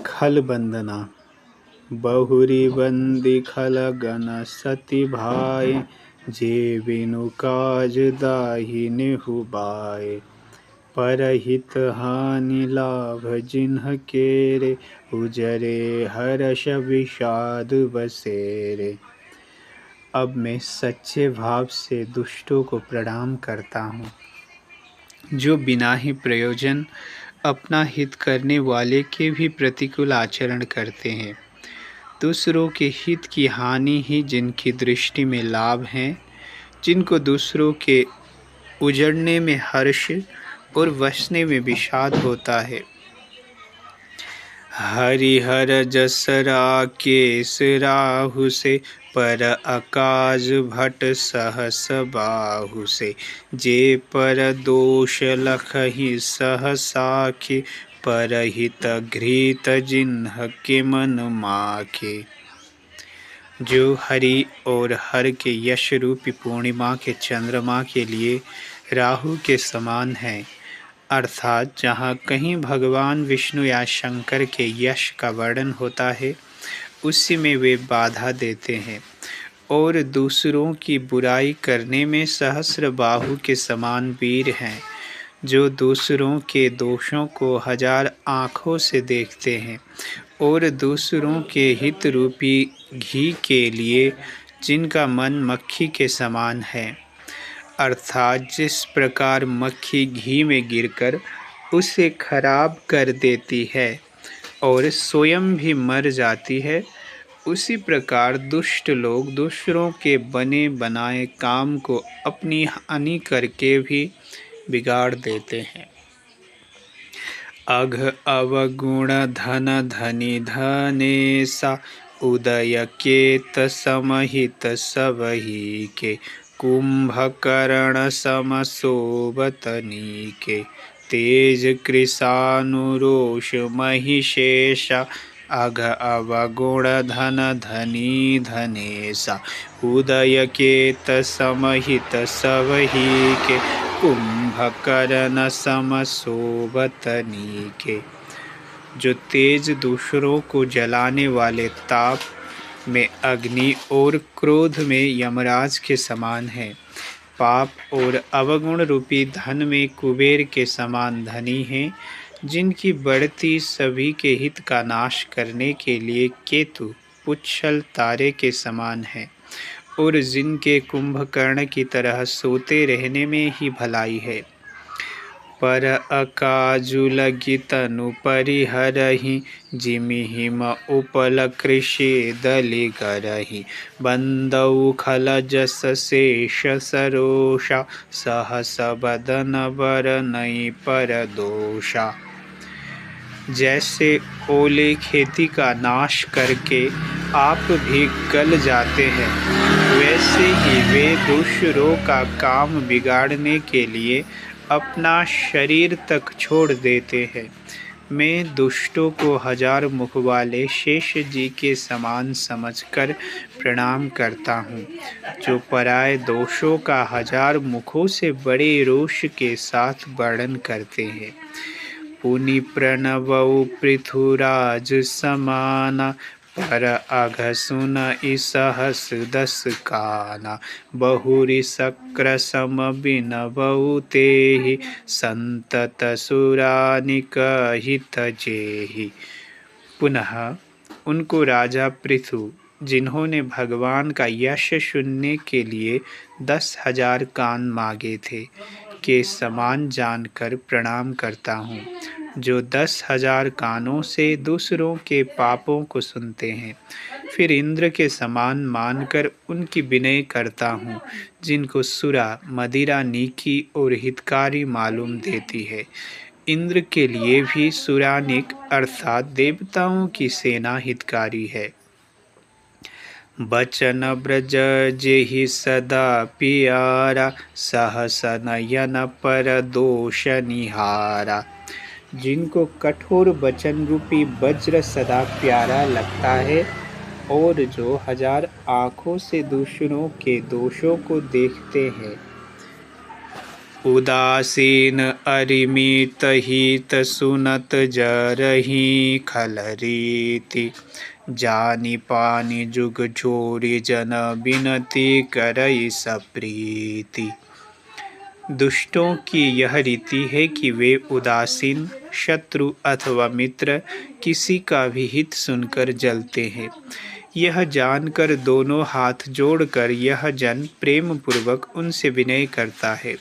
खल बंदना बहुरी बंदी खल गन सती भाई जे बिनु काज दाही नेहु बाए परहित हानि लाभ जिन्ह केरे उजरे हर्ष विषाद बसेरे। अब मैं सच्चे भाव से दुष्टों को प्रणाम करता हूँ, जो बिना ही प्रयोजन अपना हित करने वाले के भी प्रतिकूल आचरण करते हैं। दूसरों के हित की हानि ही जिनकी दृष्टि में लाभ है, जिनको दूसरों के उजड़ने में हर्ष और वसने में विषाद होता है। हरिहर जस राकेश राहु से पर अकाज भट सहस बाहु से जे पर दोष लखहि सह साखे परहित घृत जिन्ह के मन माखे। जो हरि और हर के यश रूपी पूर्णिमा के चंद्रमा के लिए राहु के समान है, अर्थात जहाँ कहीं भगवान विष्णु या शंकर के यश का वर्णन होता है उसी में वे बाधा देते हैं, और दूसरों की बुराई करने में सहस्र बाहु के समान वीर हैं, जो दूसरों के दोषों को हजार आँखों से देखते हैं और दूसरों के हित रूपी घी के लिए जिनका मन मक्खी के समान है। अर्थात जिस प्रकार मक्खी घी में गिरकर उसे खराब कर देती है और स्वयं भी मर जाती है, उसी प्रकार दुष्ट लोग दूसरों के बने बनाए काम को अपनी हानि करके भी बिगाड़ देते हैं। अघ अवगुण धन धनी धनेसा उदय केत समहित सबही के कुंभकर्ण सम सोबतनी के तेज कृशानुरोष महिषेशा अघ अवगुण धन धनी धनेसा उदय केत समहित सबही के कुंभकर्ण सम सोबतनी के। जो तेज दूसरों को जलाने वाले ताप में अग्नि और क्रोध में यमराज के समान है, पाप और अवगुण रूपी धन में कुबेर के समान धनी हैं, जिनकी बढ़ती सभी के हित का नाश करने के लिए केतु पुच्छल तारे के समान है, और जिनके कुंभकर्ण की तरह सोते रहने में ही भलाई है। पर अकाजु लगी तनु परिहरहि जिमि हिम उपल कृषि दलि करहि बंदौ खल जस शेष सरोषा सहस बदन बर नई पर दोषा। जैसे ओले खेती का नाश करके आप भी गल जाते हैं, वैसे ही वे दूसरों का काम बिगाड़ने के लिए अपना शरीर तक छोड़ देते हैं। मैं दुष्टों को हजार मुख वाले शेष जी के समान समझकर प्रणाम करता हूँ, जो पराये दोषों का हजार मुखों से बड़े रोष के साथ वर्णन करते हैं। पुनि प्रणवौ पृथुराज समाना पर अघ सुन सहस दस काना बहुरी शक्र सम बिनबौ तेहि संतत सुरानिक हित जेहि। पुनः उनको राजा पृथु, जिन्होंने भगवान का यश सुनने के लिए 10,000 कान मांगे थे, के समान जानकर प्रणाम करता हूँ, जो 10,000 कानों से दूसरों के पापों को सुनते हैं। फिर इंद्र के समान मानकर उनकी विनय करता हूँ, जिनको सुरा मदिरा नीकी और हितकारी मालूम देती है। इंद्र के लिए भी सुरानिक अर्थात देवताओं की सेना हितकारी है। बचन ब्रज जेहि सदा पियारा सहस नयन पर दोष निहारा। जिनको कठोर वचन रूपी वज्र सदा प्यारा लगता है और जो हजार आँखों से दूसरों के दोषों को देखते हैं, उदासीन अरिमित हित सुनत जरहि खल रीति। जानि पानि जुग झोरि जन बिनती करई सप्रीति। दुष्टों की यह रीति है कि वे उदासीन, शत्रु अथवा मित्र किसी का भी हित सुनकर जलते हैं। यह जानकर दोनों हाथ जोड़कर यह जन प्रेम पूर्वक उनसे विनय करता है।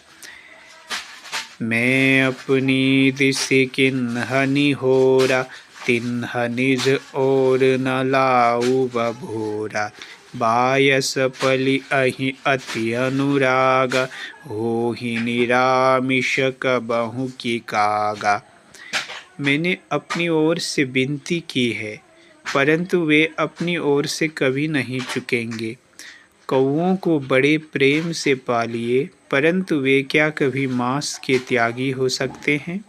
मैं अपनी दिशि किन्हनि होरा, तिन्ह निज और न लाऊ बभोरा। बायस पलि अहि अति अनुराग, होहि निरामिष कबहु की कागा। मैंने अपनी ओर से विनती की है, परंतु वे अपनी ओर से कभी नहीं चुकेंगे। कौओं को बड़े प्रेम से पालिए, परंतु वे क्या कभी मांस के त्यागी हो सकते हैं?